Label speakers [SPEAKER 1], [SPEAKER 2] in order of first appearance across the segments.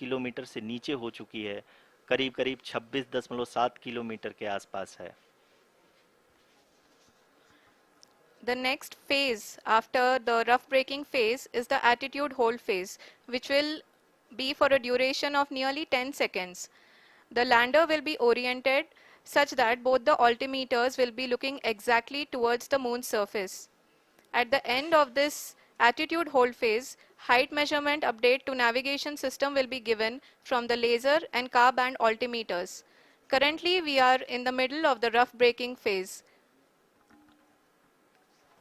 [SPEAKER 1] Kilometre से नीचे हो चुकी है, करीब करीब 26.7 किलोमीटर के आसपास है।
[SPEAKER 2] The next phase after the rough braking phase is the attitude hold phase, which will be for a duration of nearly 10 seconds. The lander will be oriented such that both the altimeters will be looking exactly towards the moon's surface. At the end of this attitude hold phase, height measurement update to navigation system will be given from the laser and car band altimeters. Currently, we are in the middle of the rough braking phase.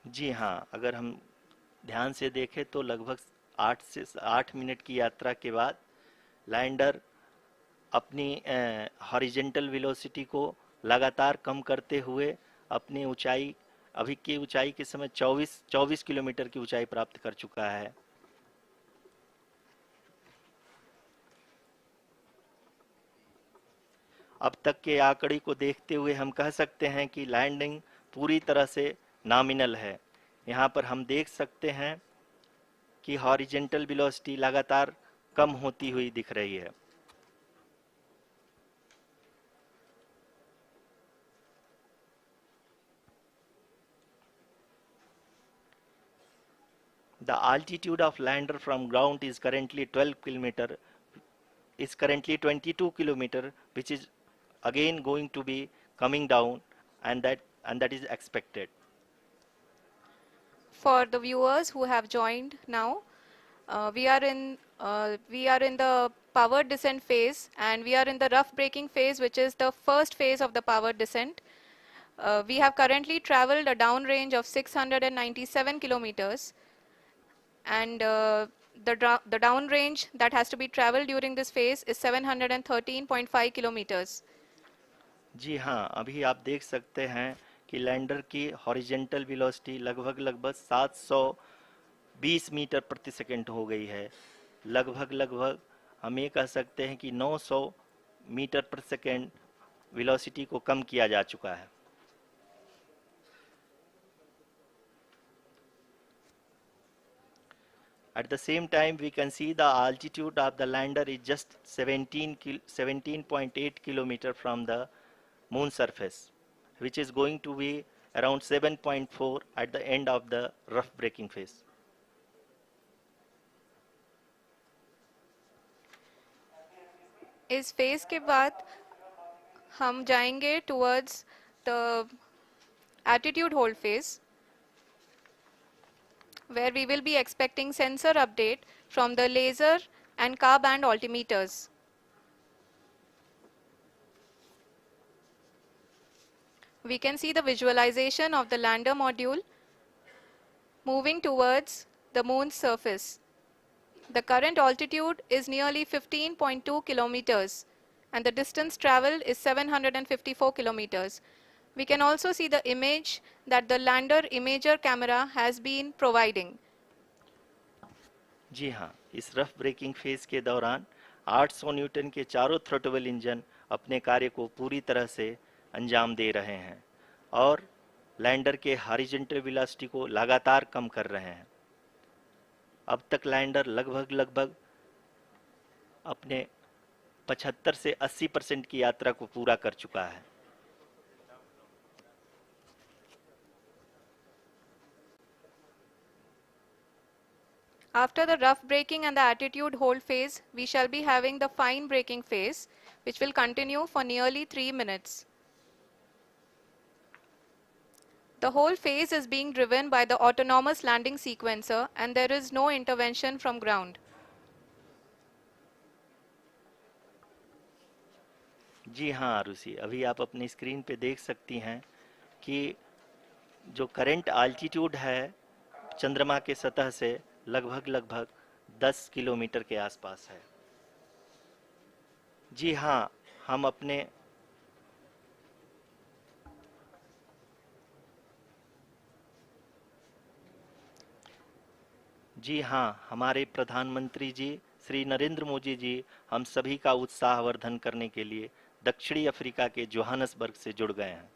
[SPEAKER 1] जी हाँ, अगर हम ध्यान से देखें तो लगभग 8 minute की यात्रा के बाद लैंडर अपनी हॉरिजेंटल वेलोसिटी को लगातार कम करते हुए अपनी ऊंचाई, अभी की ऊंचाई के समय 24 किलोमीटर की ऊंचाई प्राप्त कर चुका है। अब तक के आंकड़े को देखते हुए हम कह सकते हैं कि लैंडिंग पूरी तरह से नॉमिनल है। यहाँ पर हम देख सकते हैं कि हॉरिजेंटल वेलोसिटी लगातार कम होती हुई दिख रही है। The altitude of lander from ground is currently 22 kilometer, which is again going to be coming down, and that is expected.
[SPEAKER 2] For the viewers who have joined now, we are in the powered descent phase, and we are in the rough braking phase, which is the first phase of the powered descent. We have currently traveled a downrange of 697 kilometers, and the downrange that has to be traveled during this phase is 713.5 kilometers.
[SPEAKER 1] जी हाँ, अभी आप देख सकते हैं कि lander की horizontal velocity लगभग 720 metre प्रति सेकंड हो गई है। लगभग हम ये कह सकते हैं कि 900 मीटर प्रति सेकंड वेलोसिटी को कम किया जा चुका है। At the same time, we can see the altitude of the lander is just 17.8 kilometer from the moon surface, which is going to be around 7.4 at the end of the rough braking phase.
[SPEAKER 2] इस phase के बाद हम जाएंगे towards the attitude hold phase, where we will be expecting sensor update from the laser and car band altimeters. We can see the visualization of the lander module moving towards the moon's surface. The current altitude is nearly 15.2 kilometers, and the distance traveled is 754 kilometers. We can also see the image that the lander imager camera has been providing.
[SPEAKER 1] जी हाँ, इस rough breaking phase के दौरान 800 Newton के चारों throttle engine अपने कार्य को पूरी तरह से अंजाम दे रहे हैं और लैंडर के हॉरिजॉन्टल वेलोसिटी को लगातार कम कर रहे हैं। अब तक लैंडर लगभग अपने 75 से 80% की यात्रा को पूरा कर चुका है।
[SPEAKER 2] After the rough braking and the attitude hold phase, we shall be having the fine braking phase, which will continue for nearly 3 minutes. The whole phase is being driven by the autonomous landing sequencer, and there is no intervention from ground.
[SPEAKER 1] जी हाँ आरुषि, अभी आप अपनी screen पे देख सकती हैं कि जो करंट आल्टीट्यूड है चंद्रमा के सतह से लगभग 10 किलोमीटर के आसपास है। जी हाँ, हम अपने जी हाँ, हमारे प्रधानमंत्री जी श्री नरेंद्र मोदी जी हम सभी का उत्साहवर्धन करने के लिए दक्षिणी अफ्रीका के जोहानसबर्ग से जुड़ गए हैं।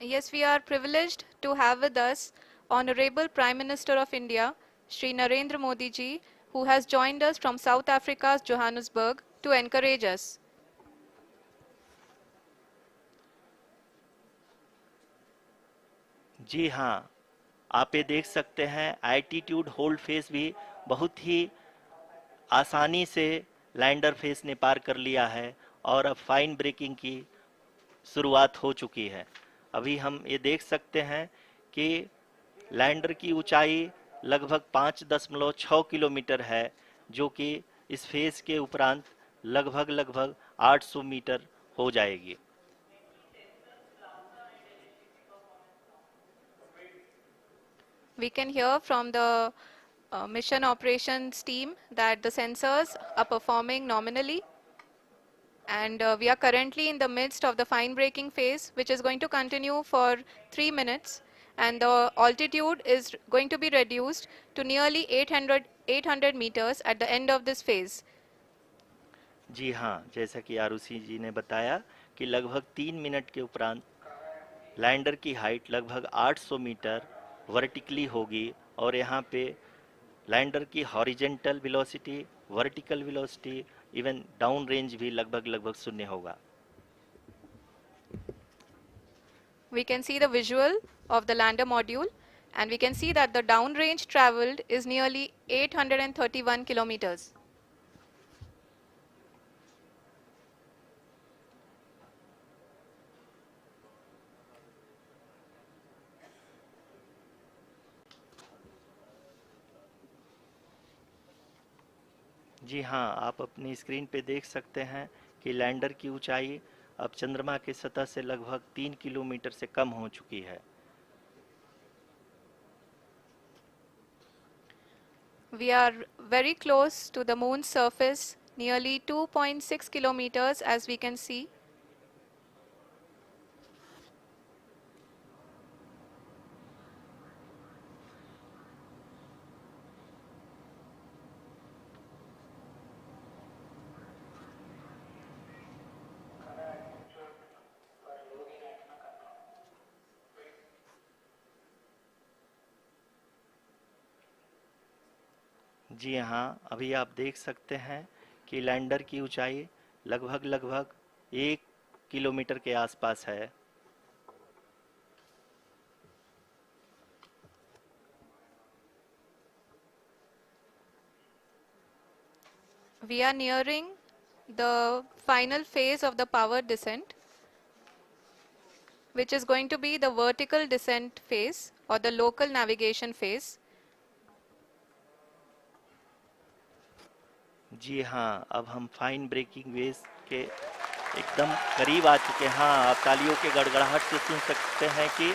[SPEAKER 2] Yes, we are privileged to have with us Honorable Prime Minister of India, Shri Narendra Modi ji, who has joined us from South Africa's Johannesburg to encourage us.
[SPEAKER 1] जी हाँ, आप ये देख सकते हैं एल्टीट्यूड होल्ड फेस भी बहुत ही आसानी से लैंडर फेस ने पार कर लिया है और अब फाइन ब्रेकिंग की शुरुआत हो चुकी है। अभी हम ये देख सकते हैं कि लैंडर की ऊंचाई लगभग 5.6 किलोमीटर है, जो कि इस फेस के उपरांत लगभग लगभग 800 मीटर हो जाएगी।
[SPEAKER 2] We can hear from the mission operations team that the sensors are performing nominally, and we are currently in the midst of the fine braking phase, which is going to continue for 3 minutes, and the altitude is going to be reduced to nearly 800 meters at the end of this phase.
[SPEAKER 1] जी हाँ, जैसा कि आरुषि जी ने बताया कि लगभग 3 minute के उपरांत lander की हाइट लगभग 800 मीटर वर्टिकली होगी और यहाँ पे लैंडर की horizontal velocity, vertical velocity, even down range भी लगभग लगभग शून्य होगा।
[SPEAKER 2] We can see the visual of the lander module, and we can see that the downrange traveled is nearly 831 kilometers.
[SPEAKER 1] जी हाँ, आप अपनी स्क्रीन पे देख सकते हैं कि लैंडर की ऊंचाई अब चंद्रमा की सतह से लगभग 3 किलोमीटर से कम हो चुकी है।
[SPEAKER 2] We are very close to the moon's surface, nearly 2.6 kilometers as we can see.
[SPEAKER 1] जी हाँ, अभी आप देख सकते हैं कि लैंडर की ऊंचाई लगभग लगभग 1 किलोमीटर के आसपास है।
[SPEAKER 2] We are nearing the final phase of the power descent, which is going to be the vertical descent phase or the local navigation phase.
[SPEAKER 1] जी हाँ, अब हम फाइन ब्रेकिंग वेव्स के एकदम करीब आ चुके हैं। हाँ, आप तालियों के गड़गड़ाहट से सुन सकते हैं कि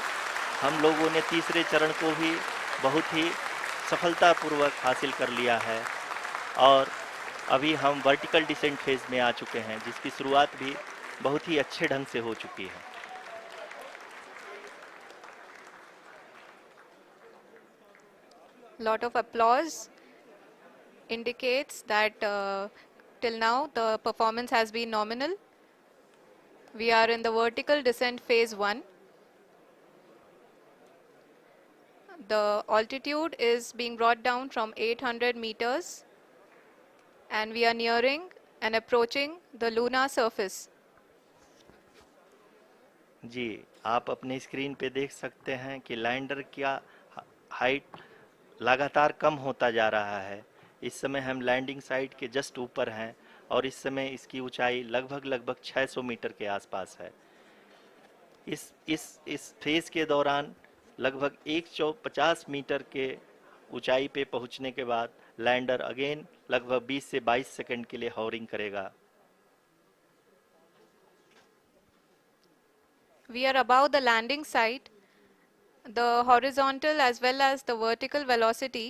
[SPEAKER 1] हम लोगों ने तीसरे चरण को भी बहुत ही सफलतापूर्वक हासिल कर लिया है और अभी हम वर्टिकल डिसेंट फेज में आ चुके हैं, जिसकी शुरुआत भी बहुत ही अच्छे ढंग से हो चुकी है।
[SPEAKER 2] Lot of applause indicates that till now the performance has been nominal. We are in the vertical descent phase 1. The altitude is being brought down from 800 meters, and we are nearing and approaching the lunar surface.
[SPEAKER 1] जी, आप अपनी screen पे देख सकते हैं कि lander का height लगातार कम होता जा रहा है। इस समय हम लैंडिंग साइट के जस्ट ऊपर हैं और इस समय इसकी ऊंचाई लगभग लगभग 600 मीटर के आसपास है। इस फेज के दौरान लगभग 150 मीटर के ऊंचाई पे पहुंचने के बाद लैंडर अगेन लगभग 20 से 22 सेकंड के लिए हॉवरिंग करेगा।
[SPEAKER 2] We are above the landing site. The horizontal as well as the vertical velocity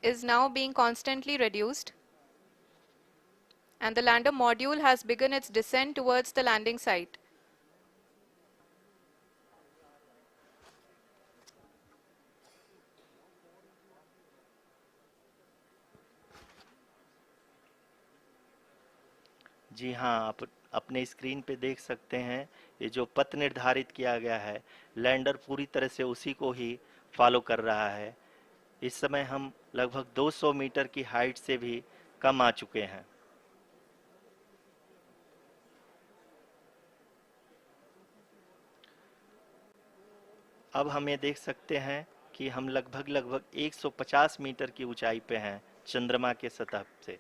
[SPEAKER 2] is now being constantly reduced, and the lander module has begun its descent towards the landing site.
[SPEAKER 1] जी हाँ, आप अपने screen पे देख सकते हैं, ये जो पथ निर्धारित किया गया है, लैंडर पूरी तरह से उसी को ही फॉलो कर रहा है। इस समय हम लगभग 200 मीटर की हाइट से भी कम आ चुके हैं। अब हम ये देख सकते हैं कि हम लगभग 150 मीटर की ऊंचाई पे हैं चंद्रमा के सतह से।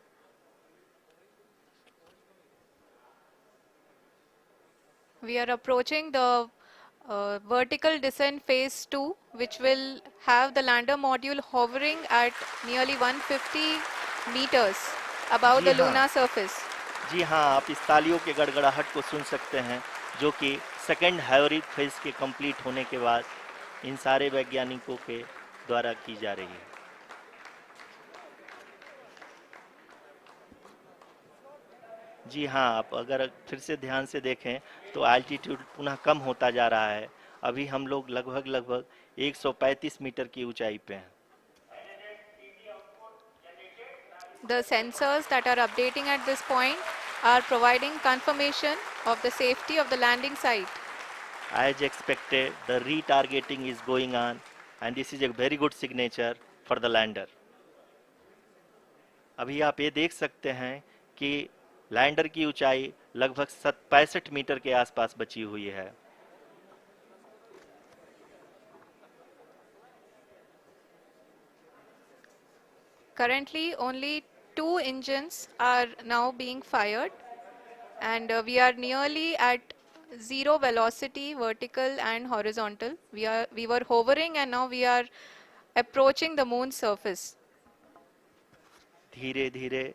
[SPEAKER 2] We are approaching the vertical descent phase 2, which will have the lander module hovering at nearly 150 meters above
[SPEAKER 1] ji
[SPEAKER 2] the
[SPEAKER 1] हाँ,
[SPEAKER 2] lunar surface.
[SPEAKER 1] जी हाँ, आप इस तालियों के गड़गड़ाहट को सुन सकते हैं, जो कि सेकंड हाइब्रिड फेज के कंप्लीट होने के बाद इन सारे वैज्ञानिकों के द्वारा की जा रही है। जी हाँ, आप अगर फिर से ध्यान से देखें तो एल्टीट्यूड पुनः कम होता जा रहा है। अभी हम लोग लगभग 135 मीटर की ऊंचाई पे हैं।
[SPEAKER 2] The sensors that are updating at this point are providing confirmation of the safety of the landing site.
[SPEAKER 1] As expected, the retargeting is going on, and this is a very good signature for the lander. अभी आप ये देख सकते हैं कि lander की ऊंचाई लगभग 65 मीटर के आसपास बची हुई है।
[SPEAKER 2] Currently, only 2 engines are now being fired, and we are nearly at zero velocity, vertical and horizontal. We were hovering, and now we are approaching the moon's surface.
[SPEAKER 1] धीरे धीरे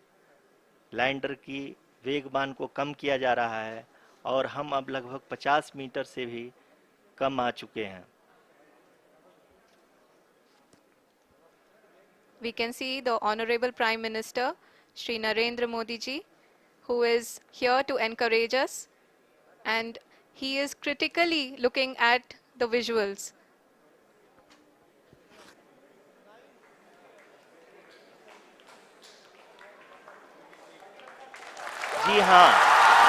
[SPEAKER 1] लैंडर की वेगमान को कम किया जा रहा है और हम अब लगभग 50 मीटर से भी कम आ चुके हैं।
[SPEAKER 2] We can see the Honorable Prime Minister, Shri Narendra Modi ji, who is here to encourage us, and he is critically looking at the visuals.
[SPEAKER 1] जी हाँ,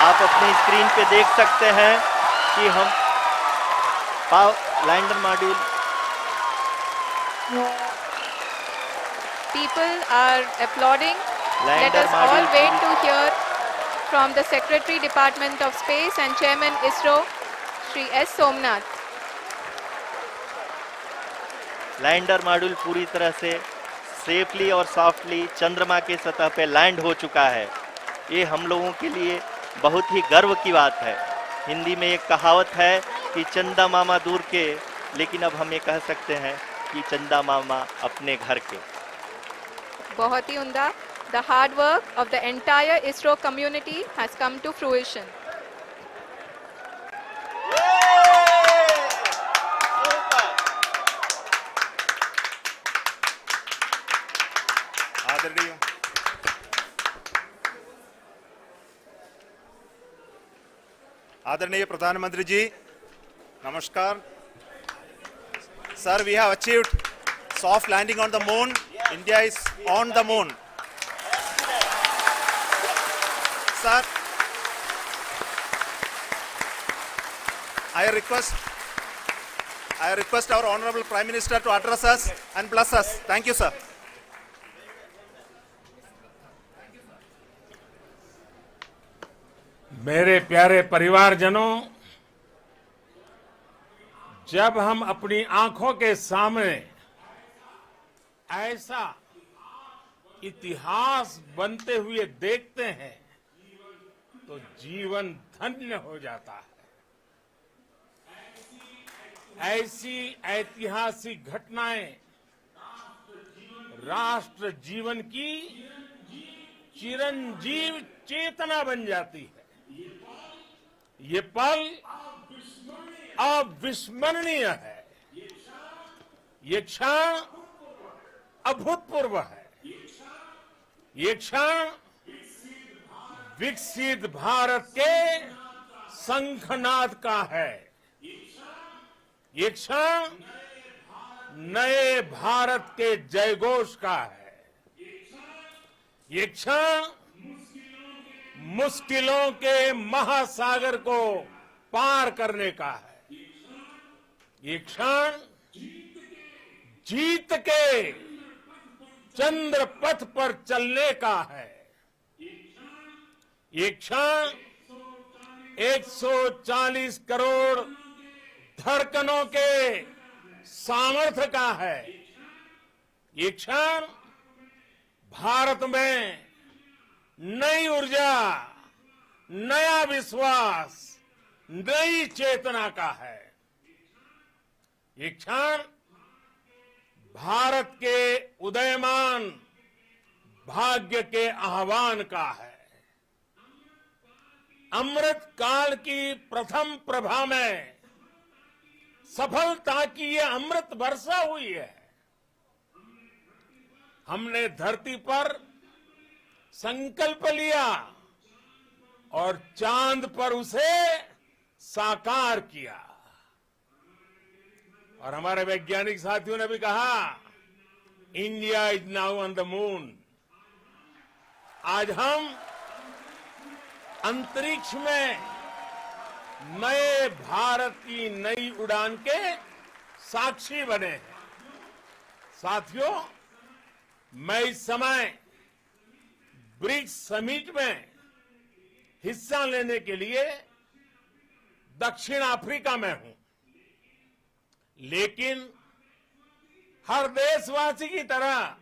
[SPEAKER 1] आप अपने स्क्रीन पे देख सकते हैं कि हम lander module
[SPEAKER 2] People are applauding. Let
[SPEAKER 1] lander
[SPEAKER 2] us all
[SPEAKER 1] module
[SPEAKER 2] wait to hear from the Secretary Department of Space and Chairman ISRO, Shri S. Somnath.
[SPEAKER 1] Lander module पूरी तरह से सेफली और सॉफ्टली चंद्रमा के सतह पे लैंड हो चुका है। ये हम लोगों के लिए बहुत ही गर्व की बात है। हिंदी में एक कहावत है कि चंदा मामा दूर के, लेकिन अब हम ये कह सकते हैं कि चंदा मामा अपने घर के।
[SPEAKER 2] बहुत ही उम्दा. The hard work of the entire ISRO community has come to fruition.
[SPEAKER 3] आदरणीय आदरणीय प्रधानमंत्री जी, नमस्कार. Sir, we have achieved soft landing on the moon. India is on the moon. Sir, I request our Honorable Prime Minister to address us and bless us. Thank you, sir.
[SPEAKER 4] मेरे प्यारे परिवारजनों, जब हम अपनी आंखों के सामने ऐसा इतिहास बनते हुए देखते हैं तो जीवन धन्य हो जाता है। ऐसी ऐतिहासिक घटनाएं राष्ट्र जीवन की चिरंजीव चेतना बन जाती है। ये पल अविस्मरणीय है। ये क्षण अभूतपूर्व है। ये क्षण विकसित भारत के शंखनाद का है। ये क्षण नए भारत के जयघोष का है। ये क्षण मुश्किलों के महासागर को पार करने का है। ये क्षण जीत के चंद्र पथ पर चलने का है। ये क्षण 140 करोड़ धड़कनों के सामर्थ्य का है। ये क्षण भारत में नई ऊर्जा, नया विश्वास, नई चेतना का है। ये क्षण भारत के उदयमान भाग्य के आह्वान का है। अमृत काल की प्रथम प्रभा में सफलता की ये अमृत वर्षा हुई है। हमने धरती पर संकल्प लिया और चांद पर उसे साकार किया। और हमारे वैज्ञानिक साथियों ने भी कहा, India is now on the moon. आज हम अंतरिक्ष में नए भारत की नई उड़ान के साक्षी बने हैं। साथियों, मैं इस समय ब्रिक्स समिट में हिस्सा लेने के लिए दक्षिण अफ्रीका में हूं, लेकिन हर देशवासी की तरह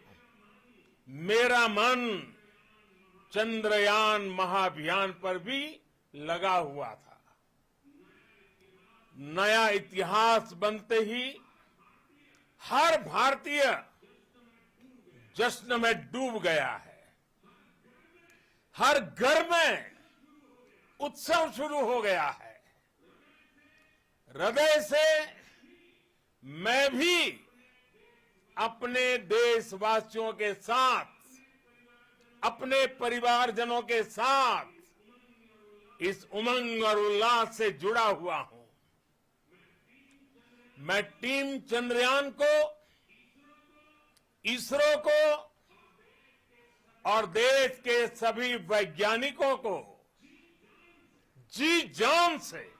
[SPEAKER 4] मेरा मन चंद्रयान महाअभियान पर भी लगा हुआ था। नया इतिहास बनते ही हर भारतीय जश्न में डूब गया है। हर घर में उत्सव शुरू हो गया है। हृदय से मैं भी अपने देशवासियों के साथ, अपने परिवारजनों के साथ इस उमंग और उल्लास से जुड़ा हुआ हूं। मैं टीम चंद्रयान को, इसरो को और देश के सभी वैज्ञानिकों को जी जान से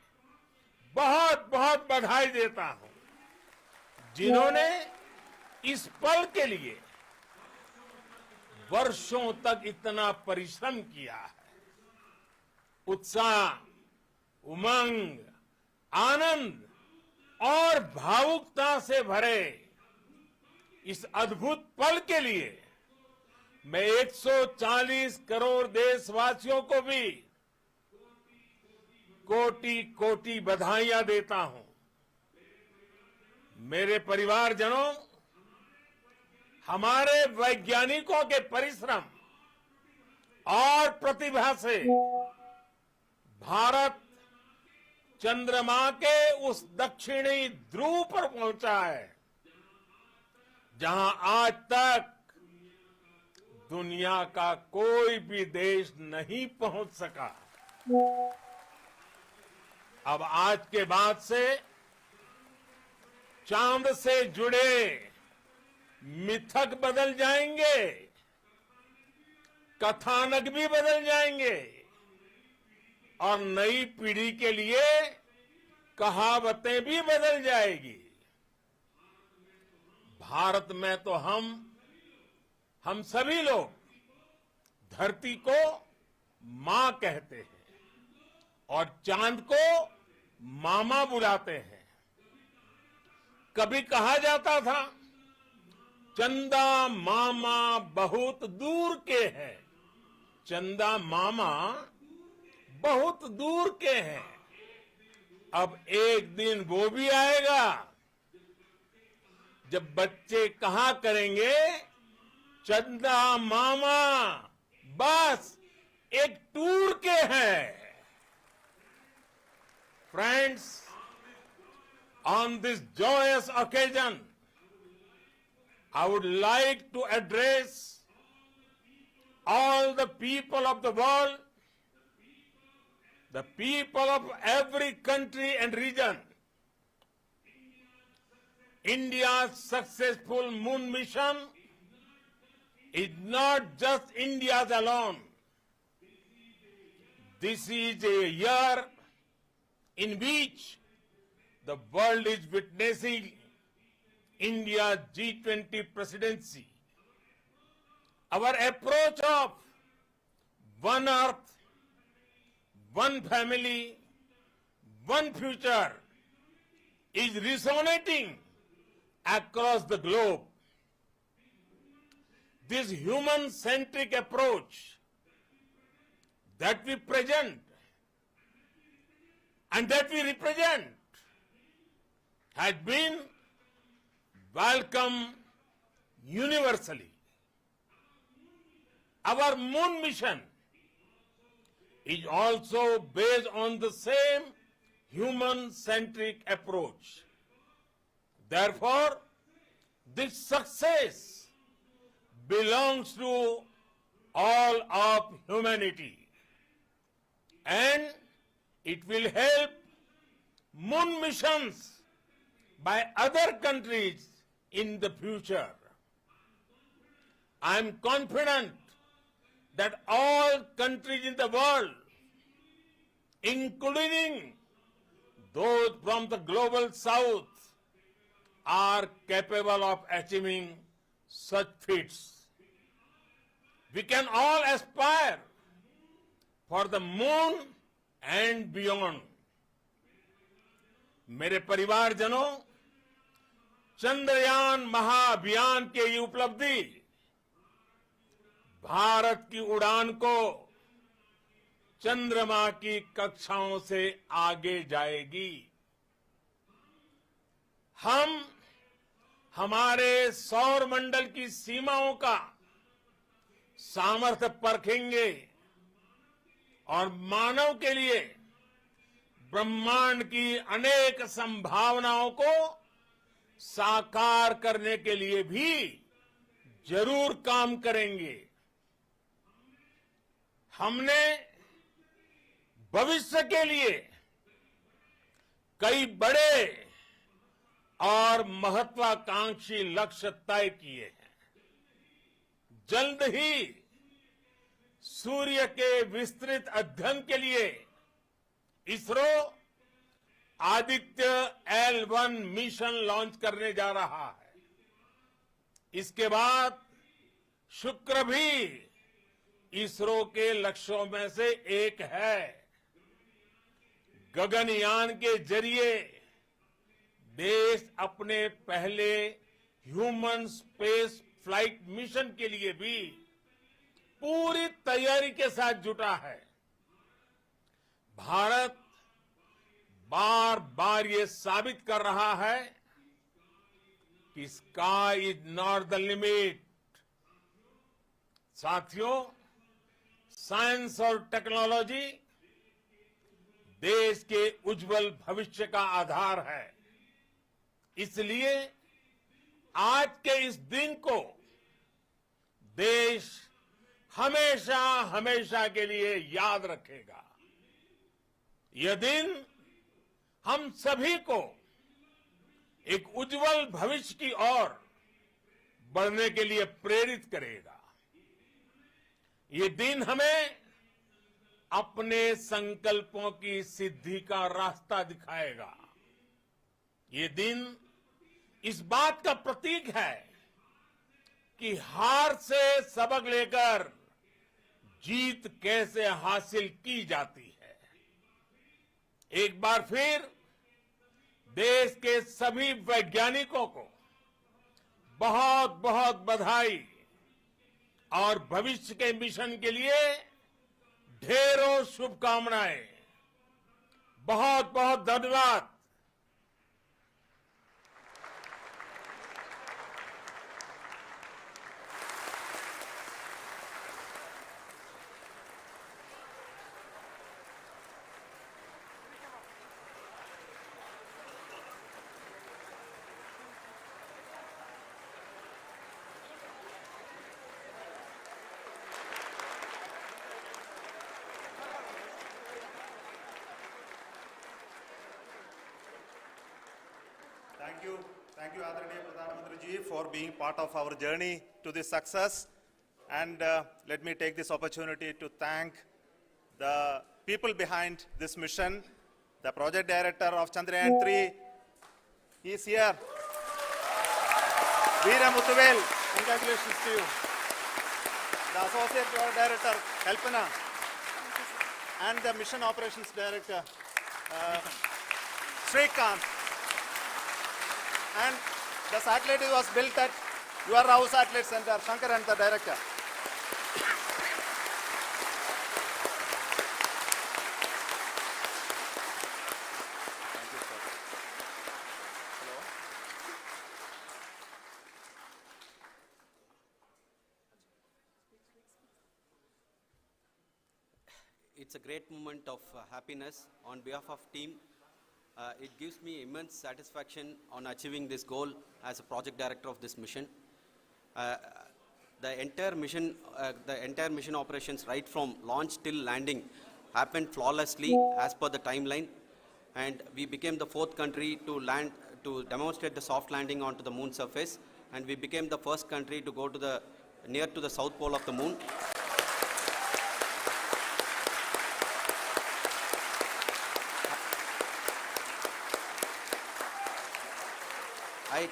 [SPEAKER 4] बहुत बहुत बधाई देता हूं, जिन्होंने इस पल के लिए वर्षों तक इतना परिश्रम किया है। उत्साह, उमंग, आनंद और भावुकता से भरे इस अद्भुत पल के लिए मैं 140 करोड़ देशवासियों को भी कोटि कोटि बधाइयां देता हूं। मेरे परिवारजनों, हमारे वैज्ञानिकों के परिश्रम और प्रतिभा से भारत चंद्रमा के उस दक्षिणी ध्रुव पर पहुंचा है, जहां आज तक दुनिया का कोई भी देश नहीं पहुंच सका। अब आज के बाद से चांद से जुड़े मिथक बदल जाएंगे, कथानक भी बदल जाएंगे और नई पीढ़ी के लिए कहावतें भी बदल जाएगी। भारत में तो हम सभी लोग धरती को मां कहते हैं और चांद को मामा बुलाते हैं। कभी कहा जाता था, चंदा मामा बहुत दूर के हैं। चंदा मामा बहुत दूर के हैं। अब एक दिन वो भी आएगा जब बच्चे कहा करेंगे, चंदा मामा बस एक टूर के हैं। Friends, on this joyous occasion, I would like to address all the people of the world, the people of every country and region. India's successful moon mission is not just India's alone. This is a year in which the world is witnessing India's G20 presidency. Our approach of one earth, one family, one future is resonating across the globe. This human-centric approach that we present and that we represent has been welcomed universally. Our moon mission is also based on the same human-centric approach. Therefore, this success belongs to all of humanity, and it will help moon missions by other countries in the future. I am confident that all countries in the world, including those from the global south, are capable of achieving such feats. We can all aspire for the moon and beyond. मेरे परिवारजनों, चंद्रयान महाअभियान के ये उपलब्धि भारत की उड़ान को चंद्रमा की कक्षाओं से आगे जाएगी। हम हमारे सौर मंडल की सीमाओं का सामर्थ्य परखेंगे और मानव के लिए ब्रह्मांड की अनेक संभावनाओं को साकार करने के लिए भी जरूर काम करेंगे। हमने भविष्य के लिए कई बड़े और महत्वाकांक्षी लक्ष्य तय किए हैं। जल्द ही सूर्य के विस्तृत अध्ययन के लिए ISRO Aditya L1 mission launch करने जा रहा है। इसके बाद शुक्र भी इसरो के लक्ष्यों में से एक है। गगनयान के जरिए देश अपने पहले ह्यूमन स्पेस फ्लाइट मिशन के लिए भी पूरी तैयारी के साथ जुटा है। भारत बार बार ये साबित कर रहा है कि sky is not the limit. साथियों, साइंस और टेक्नोलॉजी देश के उज्जवल भविष्य का आधार है। इसलिए आज के इस दिन को देश हमेशा हमेशा के लिए याद रखेगा। यह दिन हम सभी को एक उज्जवल भविष्य की ओर बढ़ने के लिए प्रेरित करेगा। ये दिन हमें अपने संकल्पों की सिद्धि का रास्ता दिखाएगा। ये दिन इस बात का प्रतीक है कि हार से सबक लेकर जीत कैसे हासिल की जाती है। एक बार फिर देश के सभी वैज्ञानिकों को बहुत बहुत बधाई और भविष्य के मिशन के लिए ढेरों शुभकामनाएं। बहुत बहुत धन्यवाद।
[SPEAKER 3] Thank you, Adaraniya Pradhan Mantri ji, for being part of our journey to this success. And let me take this opportunity to thank the people behind this mission. The project director of Chandrayaan-3 is here. Veera Muthuvel, congratulations to you. The associate project director, Kalpana, and the mission operations director, Srikanth. And the satellite was built at your Rao Satellite Center, Shankaran, the director. Thank you, sir. Hello.
[SPEAKER 5] It's a great moment of happiness on behalf of team. It gives me immense satisfaction on achieving this goal as a project director of this mission. The entire mission operations right from launch till landing happened flawlessly as per the timeline, and we became the 4th country to demonstrate the soft landing onto the moon surface, and we became the first country to go to near to the south pole of the moon. I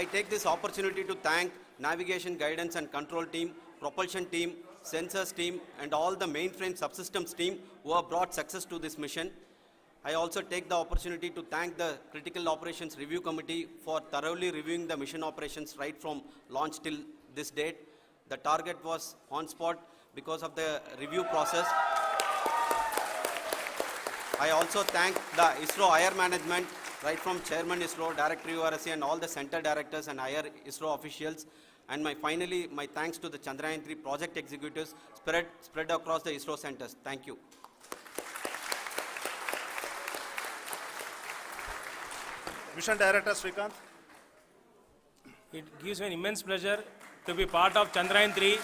[SPEAKER 5] take this opportunity to thank navigation, guidance and control team, propulsion team, sensors team and all the mainframe subsystems team who have brought success to this mission. I also take the opportunity to thank the Critical Operations Review Committee for thoroughly reviewing the mission operations right from launch till this date. The target was on spot because of the review process. I also thank the ISRO higher management, right from Chairman ISRO, Director URSC and all the center directors and higher ISRO officials. And finally, my thanks to the Chandrayaan-3 project executives spread across the ISRO centers. Thank you.
[SPEAKER 3] Mission Director Srikanth.
[SPEAKER 6] It gives me an immense pleasure to be part of Chandrayaan-3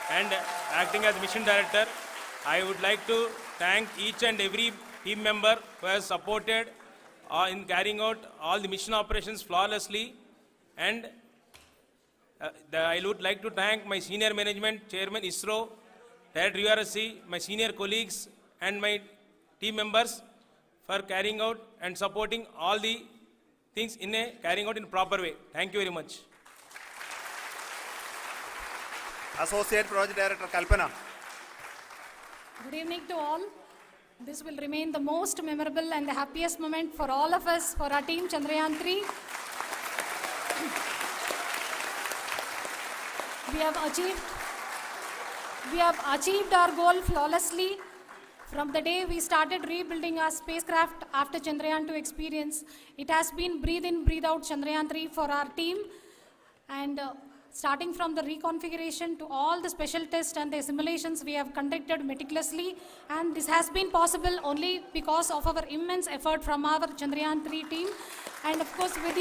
[SPEAKER 6] and acting as Mission Director. I would like to thank each and every team member who has supported in carrying out all the mission operations flawlessly, and I would like to thank my senior management, Chairman ISRO, Director URSC, my senior colleagues and my team members for carrying out and supporting all the things carrying out in a proper way. Thank you very much.
[SPEAKER 3] Associate Project Director Kalpana.
[SPEAKER 7] Good evening to all. This will remain the most memorable and the happiest moment for all of us, for our team Chandrayaan-3. We have achieved our goal flawlessly. From the day we started rebuilding our spacecraft after Chandrayaan-2 experience, it has been breathe in, breathe out Chandrayaan-3 for our team. And starting from the reconfiguration to all the special tests and the simulations we have conducted meticulously, and this has been possible only because of our immense effort from our Chandrayaan-3 team, and of course with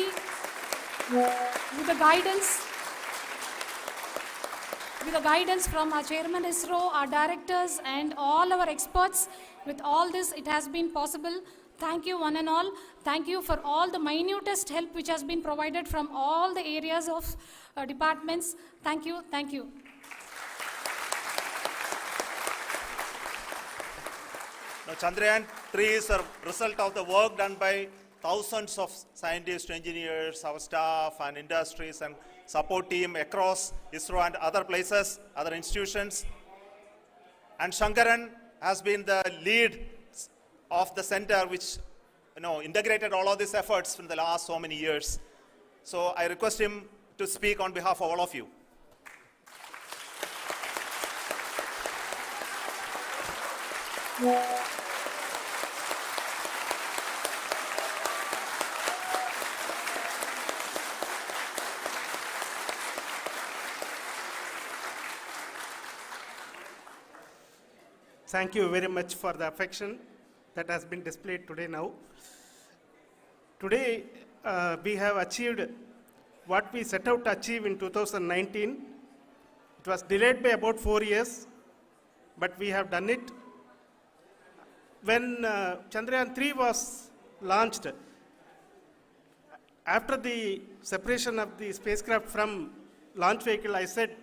[SPEAKER 7] the guidance from our Chairman ISRO, our directors and all our experts. With all this, it has been possible. Thank you one and all. Thank you for all the minutest help which has been provided from all the areas of departments. Thank you. Thank you.
[SPEAKER 3] Now, Chandrayaan-3 is a result of the work done by thousands of scientists, engineers, our staff and industries and support team across ISRO and other places, other institutions. And Shankaran has been the lead of the center which integrated all of these efforts in the last so many years. So I request him to speak on behalf of all of you.
[SPEAKER 8] Thank you very much for the affection that has been displayed today now. Today, we have achieved what we set out to achieve in 2019. It was delayed by about 4 years, but we have done it. When Chandrayaan-3 was launched, after the separation of the spacecraft from launch vehicle, I said,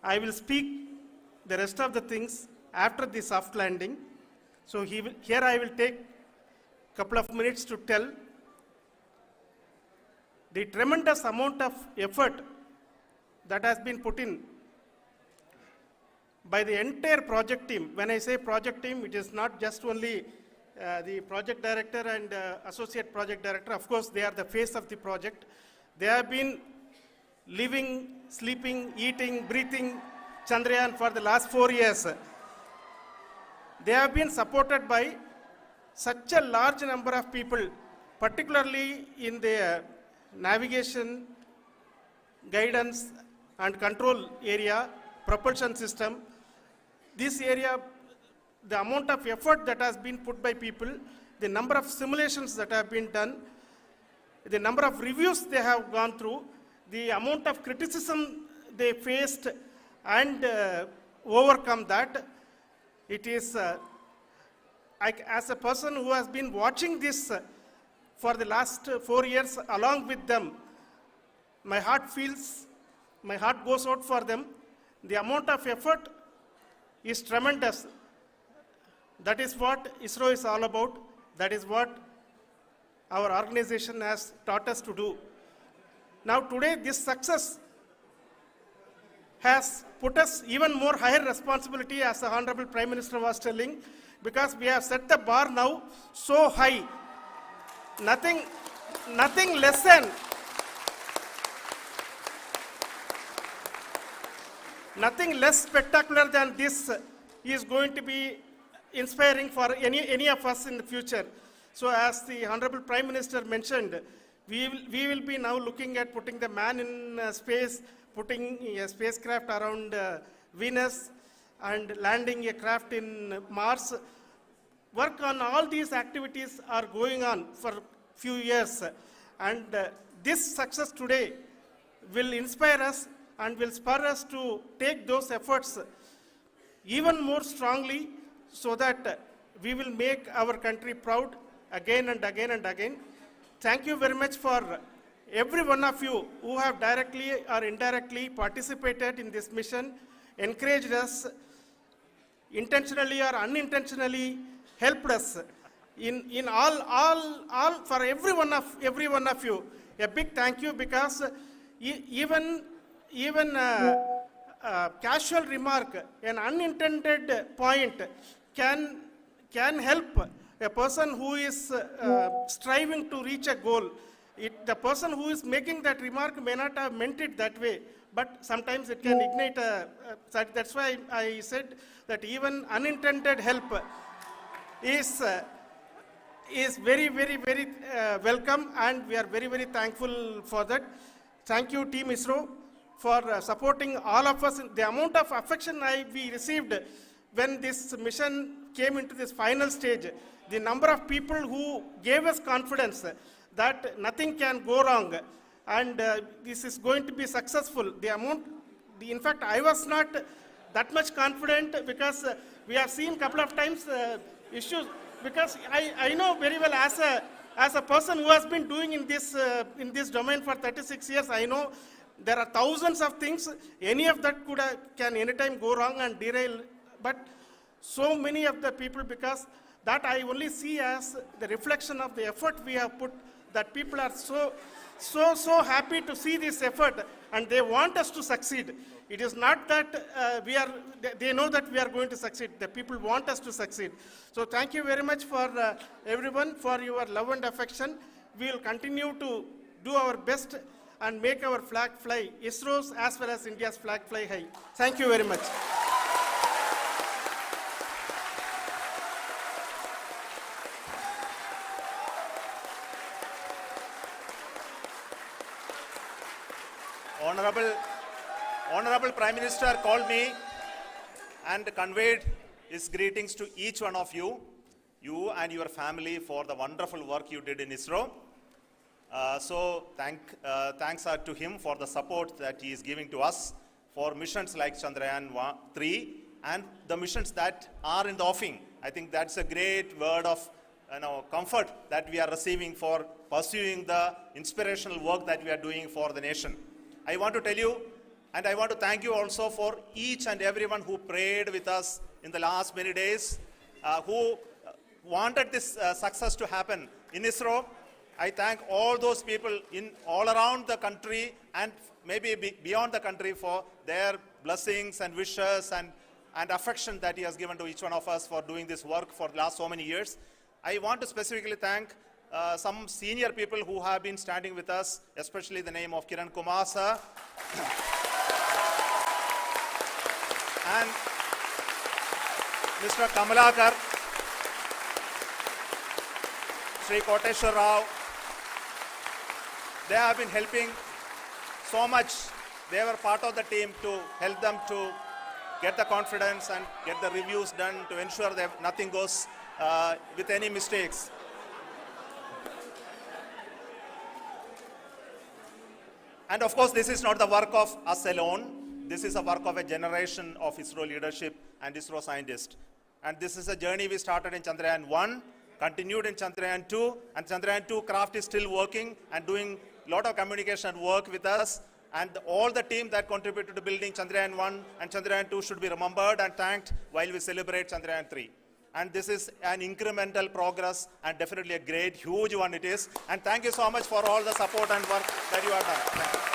[SPEAKER 8] I will speak the rest of the things after the soft landing. So here I will take a couple of minutes to tell the tremendous amount of effort that has been put in by the entire project team. When I say project team, it is not just only the project director and associate project director. Of course, they are the face of the project. They have been living, sleeping, eating, breathing Chandrayaan for the last 4 years. They have been supported by such a large number of people, particularly in the navigation, guidance and control area, propulsion system. This area, the amount of effort that has been put by people, the number of simulations that have been done, the number of reviews they have gone through, the amount of criticism they faced and overcome that, it is, as a person who has been watching this for the last 4 years along with them, my heart goes out for them. The amount of effort is tremendous. That is what ISRO is all about. That is what our organization has taught us to do. Now today, this success has put us even more higher responsibility, as the Honorable Prime Minister was telling, because we have set the bar now so high. Nothing less than nothing less spectacular than this is going to be inspiring for any of us in the future. So as the Honorable Prime Minister mentioned, we will be now looking at putting the man in space, putting a spacecraft around Venus and landing a craft in Mars. Work on all these activities are going on for few years, and this success today will inspire us and will spur us to take those efforts even more strongly, so that we will make our country proud again and again and again. Thank you very much for every one of you who have directly or indirectly participated in this mission, encouraged us, intentionally or unintentionally helped us in all for every one of you. A big thank you, because even casual remark, an unintended point can help a person who is striving to reach a goal. The person who is making that remark may not have meant it that way, but sometimes it can ignite that's why I said that even unintended help is very, very, very welcome, and we are very, very thankful for that. Thank you, Team ISRO, for supporting all of us. The amount of affection we received when this mission came into this final stage, the number of people who gave us confidence that nothing can go wrong and this is going to be successful. In fact, I was not that much confident, because we have seen a couple of times issues, because I know very well, as a person who has been doing in this domain for 36 years, I know there are thousands of things. Any of that can anytime go wrong and derail. But so many of the people, because that I only see as the reflection of the effort we have put, that people are so happy to see this effort and they want us to succeed. It is not that they know that we are going to succeed. The people want us to succeed. So thank you very much for everyone for your love and affection. We will continue to do our best and make our flag fly, ISRO's as well as India's flag fly high. Thank you very much.
[SPEAKER 3] Honorable Prime Minister called me and conveyed his greetings to each one of you and your family, for the wonderful work you did in ISRO. So thanks are to him for the support that he is giving to us for missions like Chandrayaan-3 and the missions that are in the offing. I think that's a great word of comfort that we are receiving for pursuing the inspirational work that we are doing for the nation. I want to tell you, and I want to thank you also for each and everyone who prayed with us in the last many days, who wanted this success to happen in ISRO. I thank all those people in all around the country and maybe beyond the country for their blessings and wishes and affection that he has given to each one of us for doing this work for the last so many years. I want to specifically thank some senior people who have been standing with us, especially the name of Kiran Kumar sir. And Mr. Kamalakar, Sri Koteshwar Rao. They have been helping so much. They were part of the team to help them to get the confidence and get the reviews done to ensure that nothing goes with any mistakes. And of course, this is not the work of us alone. This is a work of a generation of ISRO leadership and ISRO scientists. And this is a journey we started in Chandrayaan-1, continued in Chandrayaan-2, and Chandrayaan-2 craft is still working and doing a lot of communication work with us. And all the team that contributed to building Chandrayaan-1 and Chandrayaan-2 should be remembered and thanked while we celebrate Chandrayaan-3. And this is an incremental progress and definitely a great, huge one it is. And thank you so much for all the support and work that you have done. Thank you.